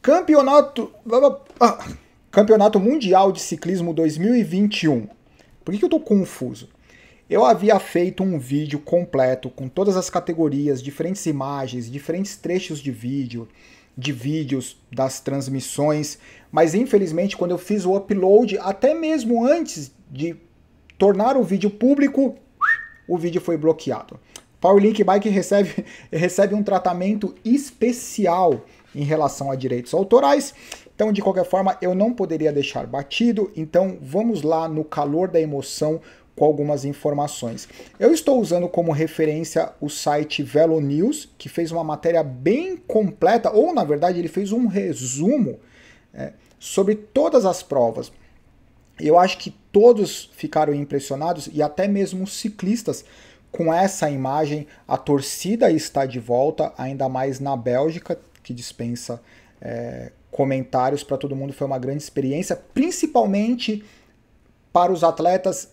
Campeonato, Campeonato Mundial de Ciclismo 2021. Por que eu tô confuso? Eu havia feito um vídeo completo com todas as categorias, diferentes imagens, diferentes trechos de vídeo, de vídeos das transmissões, mas infelizmente quando eu fiz o upload, até mesmo antes de tornar o vídeo público, o vídeo foi bloqueado. Powerlink Bike recebe um tratamento especial em relação a direitos autorais, então de qualquer forma eu não poderia deixar batido, então vamos lá no calor da emoção com algumas informações. Eu estou usando como referência o site Velo News, que fez uma matéria bem completa, ou na verdade ele fez um resumo sobre todas as provas. Eu acho que todos ficaram impressionados, e até mesmo os ciclistas, com essa imagem. A torcida está de volta, ainda mais na Bélgica, que dispensa comentários para todo mundo. Foi uma grande experiência, principalmente para os atletas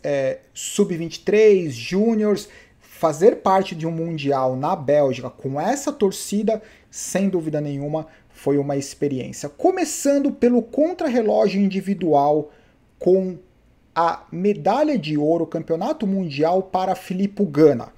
sub-23, júniores. Fazer parte de um mundial na Bélgica com essa torcida, sem dúvida nenhuma, foi uma experiência. Começando pelo contrarrelógio individual, com a medalha de ouro, campeonato mundial para Filippo Ganna.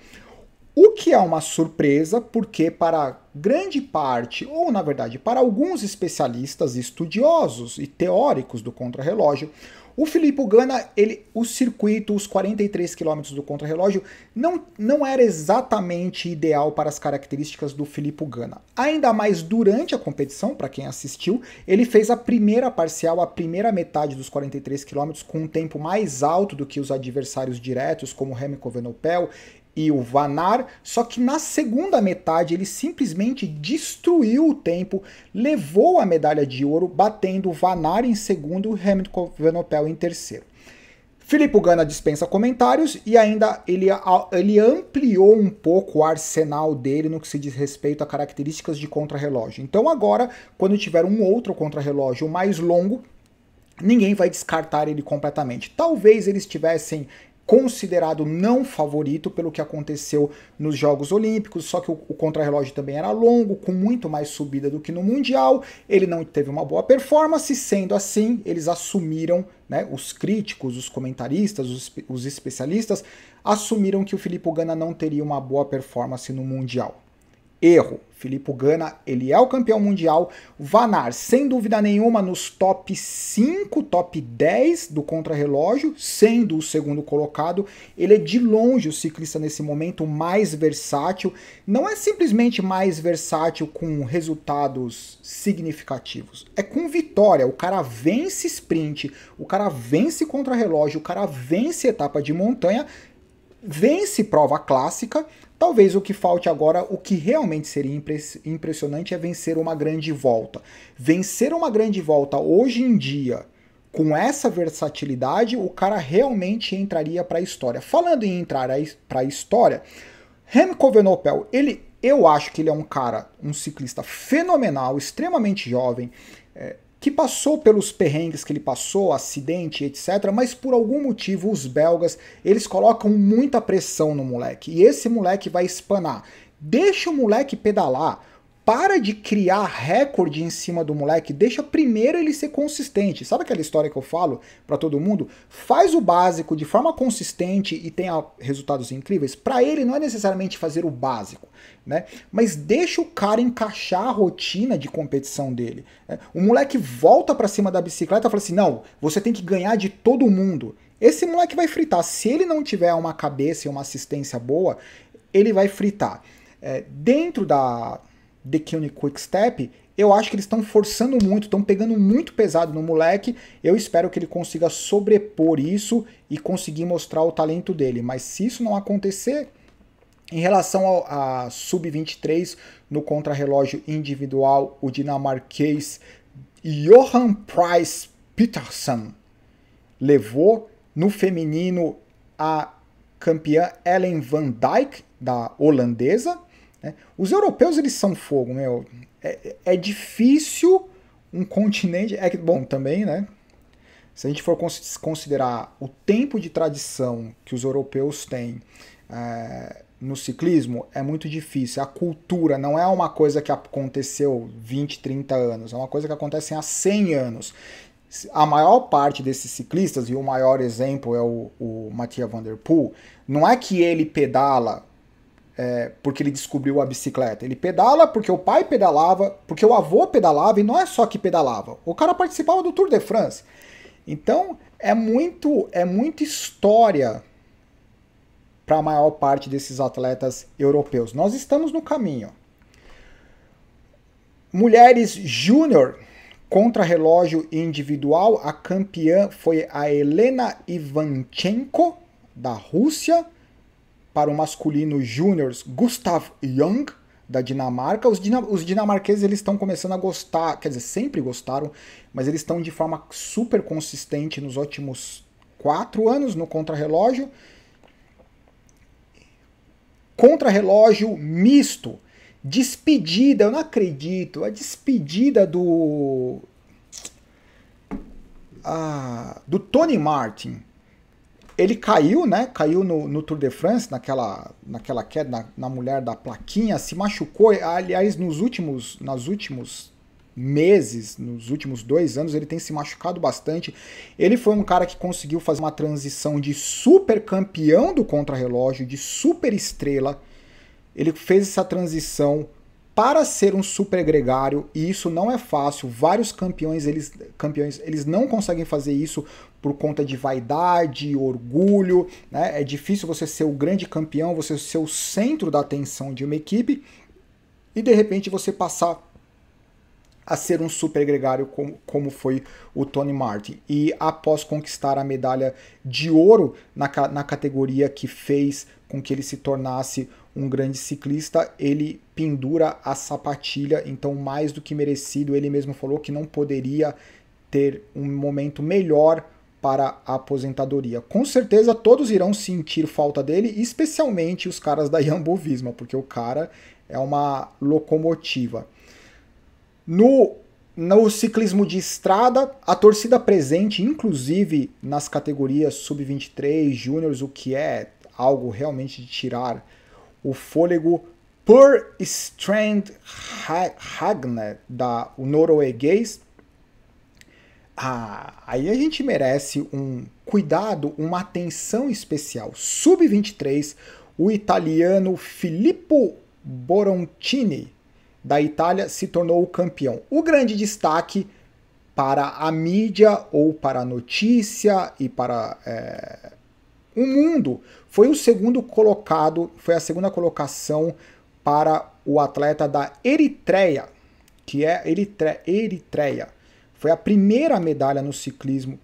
O que é uma surpresa, porque para grande parte, ou na verdade para alguns especialistas, estudiosos e teóricos do contrarrelógio, o Filippo Ganna, o circuito, os 43 km do contrarrelógio, não era exatamente ideal para as características do Filippo Ganna. Ainda mais durante a competição, para quem assistiu, ele fez a primeira parcial, a primeira metade dos 43 km, com um tempo mais alto do que os adversários diretos, como Remco Evenepoel e o Van Aert, só que na segunda metade ele simplesmente destruiu o tempo, levou a medalha de ouro, batendo o Van Aert em segundo e o Remco Evenepoel em terceiro. Filippo Ganna dispensa comentários e ainda ele ampliou um pouco o arsenal dele no que se diz respeito a características de contrarrelógio. Então agora, quando tiver um outro contrarrelógio mais longo, ninguém vai descartar ele completamente. Talvez eles tivessem considerado não favorito pelo que aconteceu nos Jogos Olímpicos, só que o contrarrelógio também era longo, com muito mais subida do que no Mundial, ele não teve uma boa performance, sendo assim, eles assumiram, os críticos, os comentaristas, os especialistas, assumiram que o Filippo Ganna não teria uma boa performance no Mundial. Erro. Filippo Ganna, ele é o campeão mundial. Van Aert, sem dúvida nenhuma, nos top 5, top 10 do contrarrelógio, sendo o segundo colocado. Ele é de longe o ciclista nesse momento mais versátil. Não é simplesmente mais versátil com resultados significativos. É com vitória. O cara vence sprint, o cara vence contrarrelógio, o cara vence etapa de montanha, vence prova clássica. Talvez o que falte agora, o que realmente seria impressionante, é vencer uma grande volta. Vencer uma grande volta hoje em dia, com essa versatilidade, o cara realmente entraria para a história. Falando em entrar para a história, Remco Evenepoel, eu acho que ele é um ciclista fenomenal, extremamente jovem, que passou pelos perrengues que ele passou, acidente, etc. Mas por algum motivo os belgas, eles colocam muita pressão no moleque. E esse moleque vai espanar. Deixa o moleque pedalar. Para de criar recorde em cima do moleque. Deixa primeiro ele ser consistente. Sabe aquela história que eu falo para todo mundo? Faz o básico de forma consistente e tenha resultados incríveis. Para ele não é necessariamente fazer o básico, mas deixa o cara encaixar a rotina de competição dele. O moleque volta para cima da bicicleta e fala assim, não, você tem que ganhar de todo mundo. Esse moleque vai fritar. Se ele não tiver uma cabeça e uma assistência boa, ele vai fritar. Dentro da The Koenig Quick Step, eu acho que eles estão forçando muito, estão pegando muito pesado no moleque. Eu espero que ele consiga sobrepor isso e conseguir mostrar o talento dele. Mas se isso não acontecer, em relação a sub-23 no contrarrelógio individual, o dinamarquês Johan Pryce Petersen levou. No feminino, a campeã Ellen van Dijk, da holandesa. Os europeus, eles são fogo, meu. É difícil um continente... bom, também, se a gente for considerar o tempo de tradição que os europeus têm no ciclismo é muito difícil. A cultura não é uma coisa que aconteceu 20, 30 anos, é uma coisa que acontece há 100 anos. A maior parte desses ciclistas, e o maior exemplo é o Mathieu Van Der Poel, não é que ele pedala porque ele descobriu a bicicleta. Ele pedala porque o pai pedalava, porque o avô pedalava, e não é só que pedalava. O cara participava do Tour de France. Então, é muito história para a maior parte desses atletas europeus. Nós estamos no caminho. Mulheres júnior, contra-relógio individual, a campeã foi a Elena Ivanchenko, da Rússia. Para o masculino júnior, Gustav Jung, da Dinamarca. Os dinamarqueses eles estão começando a gostar, quer dizer, sempre gostaram, mas eles estão de forma super consistente nos últimos 4 anos no contrarrelógio. Contrarrelógio misto. Despedida, eu não acredito, a despedida do Tony Martin. Ele caiu, né? Caiu no Tour de France, naquela queda, na mulher da plaquinha, se machucou. Aliás, nos últimos meses, nos últimos 2 anos, ele tem se machucado bastante. Ele foi um cara que conseguiu fazer uma transição de super campeão do contrarrelógio, de super estrela. Ele fez essa transição para ser um super gregário, e isso não é fácil. Vários campeões eles não conseguem fazer isso por conta de vaidade, orgulho, né? É difícil você ser o grande campeão, você ser o centro da atenção de uma equipe, e de repente você passar a ser um super gregário como foi o Tony Martin. E após conquistar a medalha de ouro na categoria que fez com que ele se tornasse um grande ciclista, ele pendura a sapatilha, então mais do que merecido. Ele mesmo falou que não poderia ter um momento melhor para a aposentadoria. Com certeza todos irão sentir falta dele, especialmente os caras da Jumbo-Visma, porque o cara é uma locomotiva. No ciclismo de estrada, a torcida presente, inclusive nas categorias sub-23, júniores, o que é algo realmente de tirar o fôlego, por Strand Hagne, o norueguês. Aí a gente merece um cuidado, uma atenção especial. Sub-23, o italiano Filippo Boroncini, da Itália, se tornou o campeão. O grande destaque para a mídia, ou para a notícia e para o mundo, foi o segundo colocado, foi a segunda colocação para o atleta da Eritreia, que é Eritreia. Foi a primeira medalha no ciclismo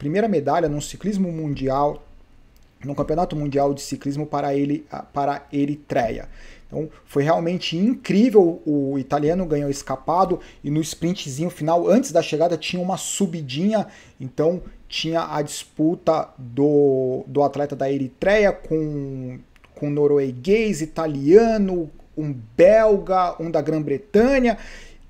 mundial, no Campeonato Mundial de Ciclismo para a Eritreia. Então foi realmente incrível. O italiano ganhou escapado, e no sprintzinho final, antes da chegada, tinha uma subidinha, então tinha a disputa do atleta da Eritreia com norueguês, italiano, um belga, um da Grã-Bretanha,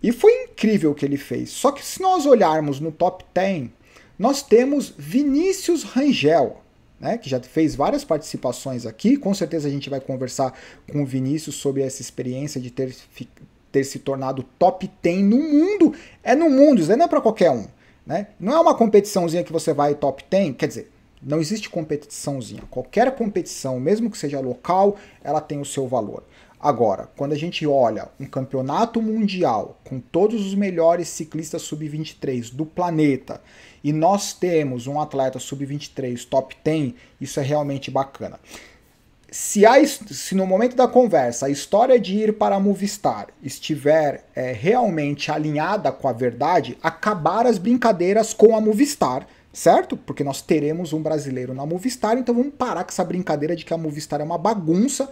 e foi incrível o que ele fez. Só que se nós olharmos no top 10, nós temos Vinícius Rangel, né, que já fez várias participações aqui. Com certeza a gente vai conversar com o Vinícius sobre essa experiência de ter se tornado top 10 no mundo. É no mundo, isso não é para qualquer um, né? Não é uma competiçãozinha que você vai top 10, quer dizer, não existe competiçãozinha. Qualquer competição, mesmo que seja local, ela tem o seu valor. Agora, quando a gente olha um campeonato mundial com todos os melhores ciclistas sub-23 do planeta, e nós temos um atleta sub-23 top 10, isso é realmente bacana. Se no momento da conversa a história de ir para a Movistar estiver realmente alinhada com a verdade, acabar as brincadeiras com a Movistar, certo? Porque nós teremos um brasileiro na Movistar, então vamos parar com essa brincadeira de que a Movistar é uma bagunça,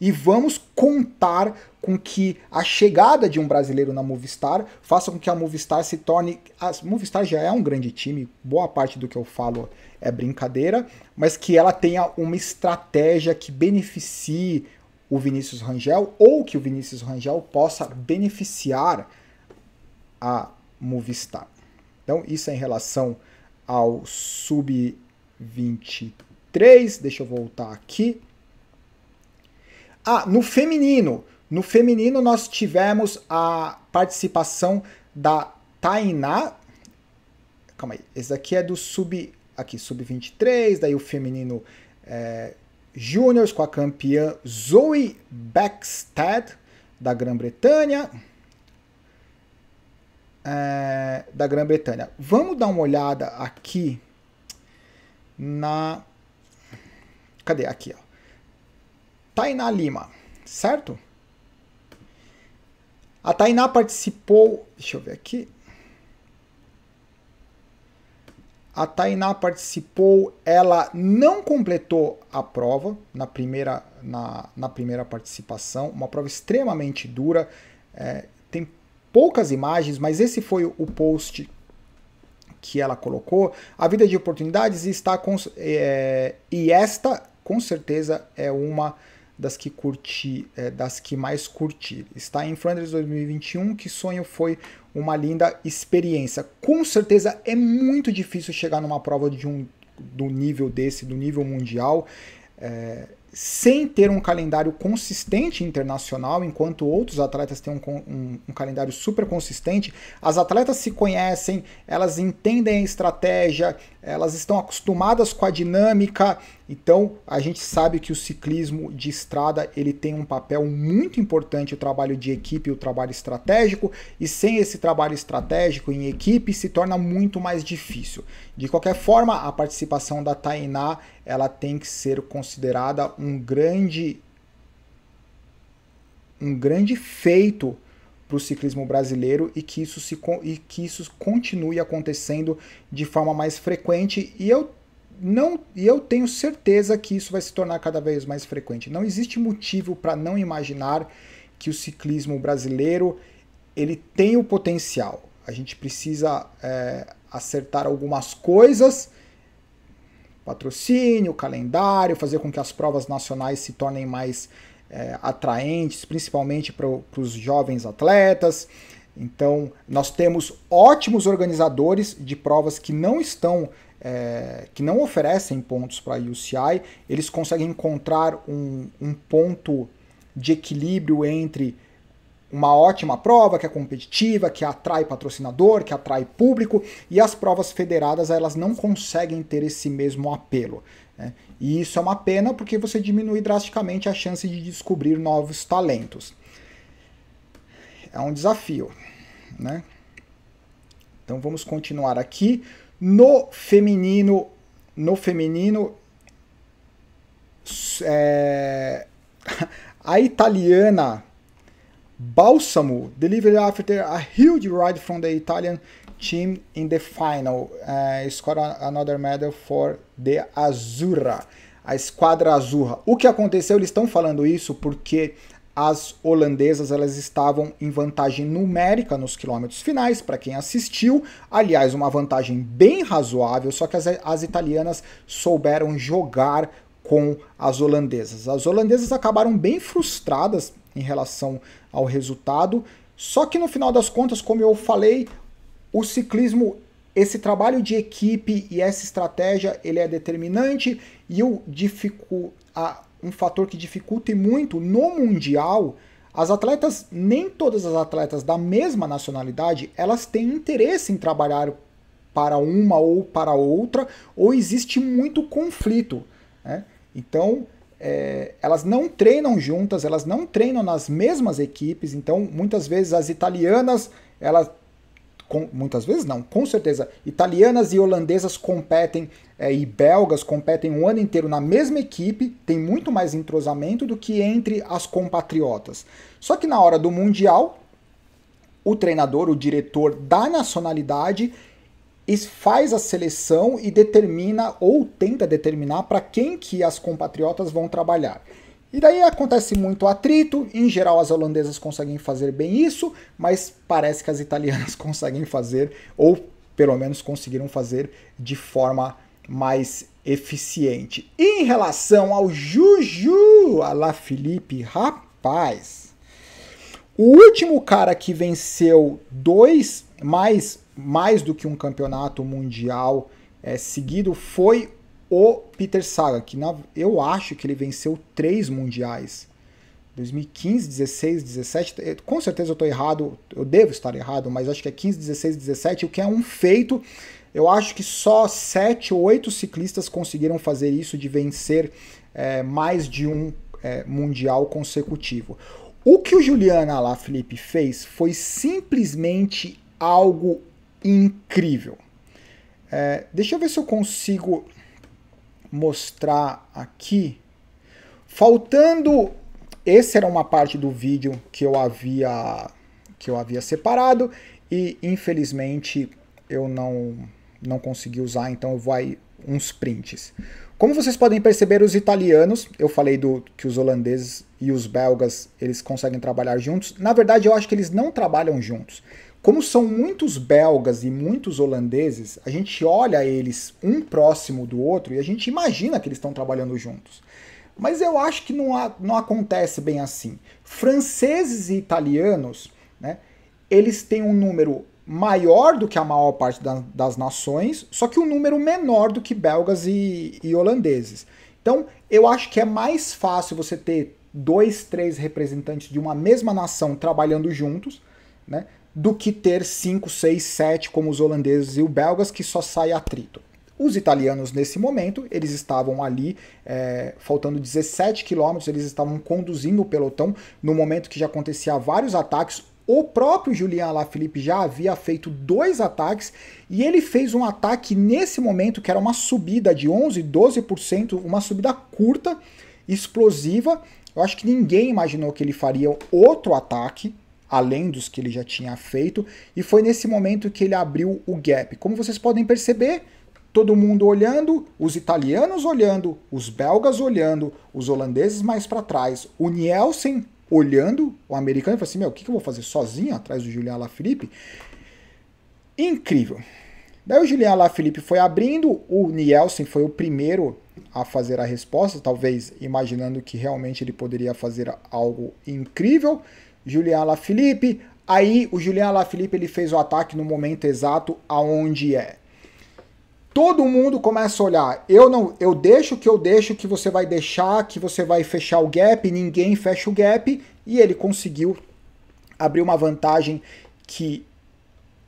e vamos contar com que a chegada de um brasileiro na Movistar faça com que a Movistar se torne... A Movistar já é um grande time, boa parte do que eu falo é brincadeira, mas que ela tenha uma estratégia que beneficie o Vinícius Rangel, ou que o Vinícius Rangel possa beneficiar a Movistar. Então isso é em relação ao sub-23. Deixa eu voltar aqui. no feminino. No feminino nós tivemos a participação da Tainá. Calma aí, esse daqui é do sub-23, daí o feminino júniors com a campeã Zoe Bäckstedt, da Grã-Bretanha. Vamos dar uma olhada aqui na... Cadê? Aqui, ó. Tainá Lima, certo? A Tainá participou... Deixa eu ver aqui. A Tainá participou, ela não completou a prova na primeira participação, uma prova extremamente dura, tem poucas imagens, mas esse foi o post que ela colocou. A vida de oportunidades está e esta com certeza é uma das que mais curti. Está em Flandres 2021, que sonho foi uma linda experiência. Com certeza é muito difícil chegar numa prova do nível desse, do nível mundial, sem ter um calendário consistente internacional, enquanto outros atletas têm um calendário super consistente. As atletas se conhecem, elas entendem a estratégia, elas estão acostumadas com a dinâmica, então a gente sabe que o ciclismo de estrada ele tem um papel muito importante, o trabalho de equipe e o trabalho estratégico, e sem esse trabalho estratégico em equipe se torna muito mais difícil. De qualquer forma, a participação da Tainá ela tem que ser considerada um grande feito para o ciclismo brasileiro e que isso continue acontecendo de forma mais frequente, e eu tenho certeza que isso vai se tornar cada vez mais frequente. Não existe motivo para não imaginar que o ciclismo brasileiro ele tem o potencial. A gente precisa acertar algumas coisas, patrocínio, calendário, fazer com que as provas nacionais se tornem mais atraentes, principalmente para os jovens atletas. Então, nós temos ótimos organizadores de provas que não oferecem pontos para a UCI. Eles conseguem encontrar um ponto de equilíbrio entre uma ótima prova que é competitiva, que atrai patrocinador, que atrai público, e as provas federadas elas não conseguem ter esse mesmo apelo, né? E isso é uma pena porque você diminui drasticamente a chance de descobrir novos talentos. É um desafio, né? Então vamos continuar aqui. No feminino, a italiana Balsamo delivered after a huge ride from the Italian team in the final. Scored another medal for the Azzurra, a esquadra azurra. O que aconteceu? Eles estão falando isso porque as holandesas elas estavam em vantagem numérica nos quilômetros finais, para quem assistiu. Aliás, uma vantagem bem razoável, só que as italianas souberam jogar com as holandesas. As holandesas acabaram bem frustradas em relação ao resultado, só que no final das contas, como eu falei, o ciclismo, esse trabalho de equipe e essa estratégia, ele é determinante, e um fator que dificulta muito no Mundial, nem todas as atletas da mesma nacionalidade, elas têm interesse em trabalhar para uma ou para outra, ou existe muito conflito, né? Então, elas não treinam juntas, elas não treinam nas mesmas equipes, então muitas vezes as italianas, muitas vezes não, com certeza, italianas e holandesas competem, e belgas competem um ano inteiro na mesma equipe, tem muito mais entrosamento do que entre as compatriotas. Só que na hora do Mundial, o treinador, o diretor da nacionalidade, faz a seleção e determina ou tenta determinar para quem que as compatriotas vão trabalhar. E daí acontece muito atrito, em geral as holandesas conseguem fazer bem isso, mas parece que as italianas conseguem fazer, ou pelo menos conseguiram fazer de forma mais eficiente. E em relação ao Juju Alaphilippe, rapaz, o último cara que venceu mais do que um campeonato mundial seguido foi o Peter Sagan, que eu acho que ele venceu 3 mundiais. 2015, 16, 17, com certeza eu estou errado, eu devo estar errado, mas acho que é 15, 16, 17, o que é um feito. Eu acho que só 7 ou 8 ciclistas conseguiram fazer isso, de vencer mais de um mundial consecutivo. O que o Julian Alaphilippe fez foi simplesmente algo incrível. Deixa eu ver se eu consigo mostrar aqui. Faltando... Essa era uma parte do vídeo que eu havia separado e infelizmente eu não consegui usar, então eu vou aí uns prints. Como vocês podem perceber, os italianos, eu falei que os holandeses e os belgas, eles conseguem trabalhar juntos. Na verdade, eu acho que eles não trabalham juntos. Como são muitos belgas e muitos holandeses, a gente olha eles um próximo do outro e a gente imagina que eles estão trabalhando juntos. Mas eu acho que não acontece bem assim. Franceses e italianos, né, eles têm um número maior do que a maior parte das nações, só que um número menor do que belgas e holandeses. Então, eu acho que é mais fácil você ter 2, 3 representantes de uma mesma nação trabalhando juntos, né, do que ter 5, 6, 7 como os holandeses e os belgas, que só sai atrito. Os italianos, nesse momento, eles estavam ali, faltando 17 quilômetros, eles estavam conduzindo o pelotão, no momento que já acontecia vários ataques. O próprio Julian Alaphilippe já havia feito 2 ataques, e ele fez um ataque nesse momento, que era uma subida de 11, 12%, uma subida curta, explosiva. Eu acho que ninguém imaginou que ele faria outro ataque, além dos que ele já tinha feito, e foi nesse momento que ele abriu o gap. Como vocês podem perceber, todo mundo olhando, os italianos olhando, os belgas olhando, os holandeses mais para trás, o Nielsen olhando, o americano, falou assim, meu, o que eu vou fazer sozinho atrás do Julian Alaphilippe? Incrível. Daí o Julian Alaphilippe foi abrindo, o Nielsen foi o primeiro a fazer a resposta, talvez imaginando que realmente ele poderia fazer algo incrível. Julian Alaphilippe, aí o Julian Alaphilippe ele fez o ataque no momento exato aonde todo mundo começa a olhar, eu deixo que você vai deixar, que você vai fechar o gap, ninguém fecha o gap, e ele conseguiu abrir uma vantagem que,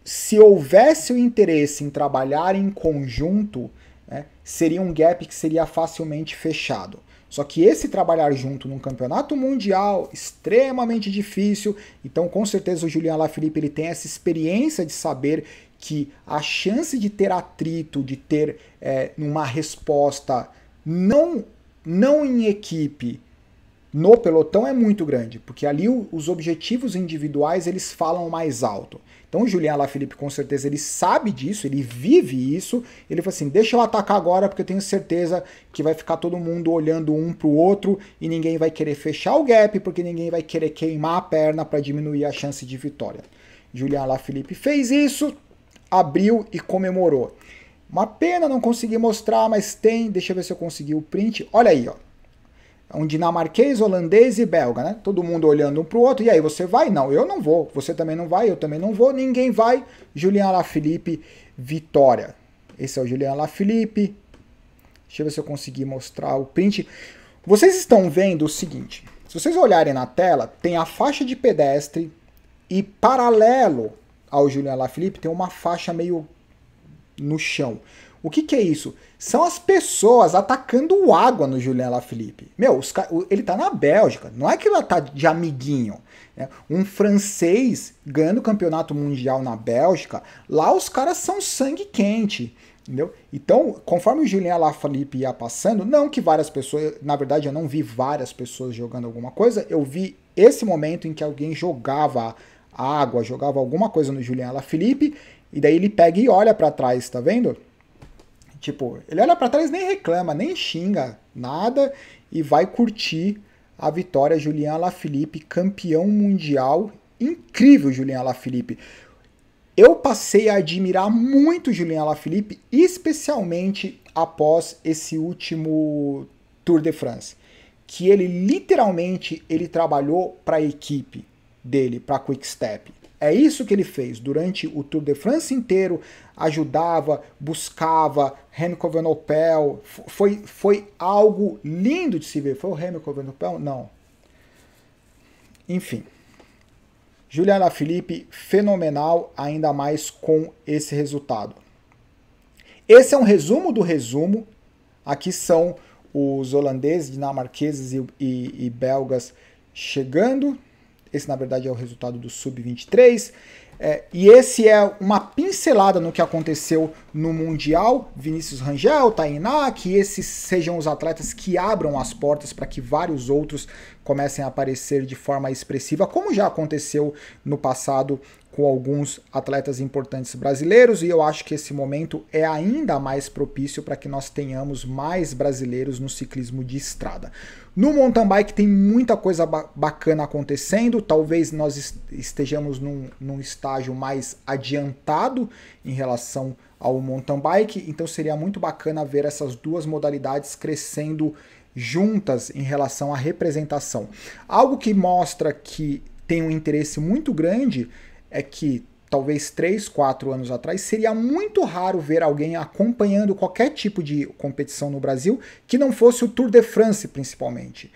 se houvesse o interesse em trabalhar em conjunto, né, seria um gap que seria facilmente fechado. Só que esse trabalhar junto num campeonato mundial, extremamente difícil, então com certeza o Julian Alaphilippe ele tem essa experiência de saber que a chance de ter atrito, de ter uma resposta não em equipe, no pelotão é muito grande, porque ali os objetivos individuais eles falam mais alto. Então o Julian Alaphilippe com certeza ele sabe disso, ele vive isso, ele fala assim, deixa eu atacar agora porque eu tenho certeza que vai ficar todo mundo olhando um para o outro e ninguém vai querer fechar o gap porque ninguém vai querer queimar a perna para diminuir a chance de vitória. Julian Alaphilippe fez isso, abriu e comemorou. Uma pena não conseguir mostrar, mas tem, deixa eu ver se eu consegui o print, olha aí, ó. Um dinamarquês, holandês e belga, né? Todo mundo olhando um para o outro. E aí, você vai? Não, eu não vou. Você também não vai, eu também não vou. Ninguém vai. Julian Alaphilippe, vitória. Esse é o Julian Alaphilippe. Deixa eu ver se eu consegui mostrar o print. Vocês estão vendo o seguinte. Se vocês olharem na tela, tem a faixa de pedestre e paralelo ao Julian Alaphilippe tem uma faixa meio no chão. O que é isso? São as pessoas atacando água no Julian Alaphilippe. Meu, ele tá na Bélgica, não é que ela tá de amiguinho. Né? Um francês ganhando o campeonato mundial na Bélgica, lá os caras são sangue quente. Entendeu? Então, conforme o Julian Alaphilippe ia passando, não que várias pessoas, na verdade eu não vi várias pessoas jogando alguma coisa, eu vi esse momento em que alguém jogava água, jogava alguma coisa no Julian Alaphilippe, e daí ele pega e olha pra trás, tá vendo? Tipo, ele olha pra trás, nem reclama, nem xinga, nada, e vai curtir a vitória. Julian Alaphilippe, campeão mundial, incrível Julian Alaphilippe. Eu passei a admirar muito Julian Alaphilippe, especialmente após esse último Tour de France, que ele literalmente ele trabalhou para a equipe dele, para a Quick Step. É isso que ele fez durante o Tour de France inteiro, ajudava, buscava, Remco enfim. Juliana Felipe, fenomenal, ainda mais com esse resultado. Esse é um resumo do resumo. Aqui são os holandeses, dinamarqueses e belgas chegando. Esse, na verdade, é o resultado do Sub-23. E esse é uma pincelada no que aconteceu no Mundial. Vinícius Rangel, Tainá, que esses sejam os atletas que abram as portas para que vários outros comecem a aparecer de forma expressiva, como já aconteceu no passado com alguns atletas importantes brasileiros, e eu acho que esse momento é ainda mais propício para que nós tenhamos mais brasileiros no ciclismo de estrada. No mountain bike tem muita coisa bacana acontecendo, talvez nós estejamos num estágio mais adiantado em relação ao mountain bike, então seria muito bacana ver essas duas modalidades crescendo juntas em relação à representação. Algo que mostra que tem um interesse muito grande é que talvez 3, 4 anos atrás seria muito raro ver alguém acompanhando qualquer tipo de competição no Brasil que não fosse o Tour de France, principalmente.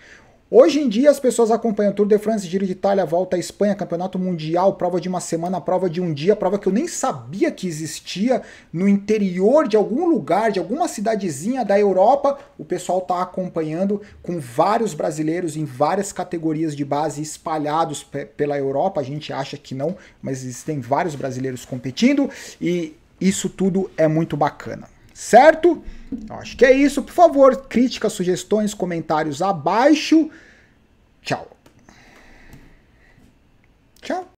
Hoje em dia as pessoas acompanham Tour de France, Giro de Itália, Volta à Espanha, Campeonato Mundial, prova de uma semana, prova de um dia, prova que eu nem sabia que existia no interior de algum lugar, de alguma cidadezinha da Europa. O pessoal está acompanhando com vários brasileiros em várias categorias de base espalhados pela Europa. A gente acha que não, mas existem vários brasileiros competindo e isso tudo é muito bacana. Certo? Eu acho que é isso. Por favor, críticas, sugestões, comentários abaixo. Tchau. Tchau.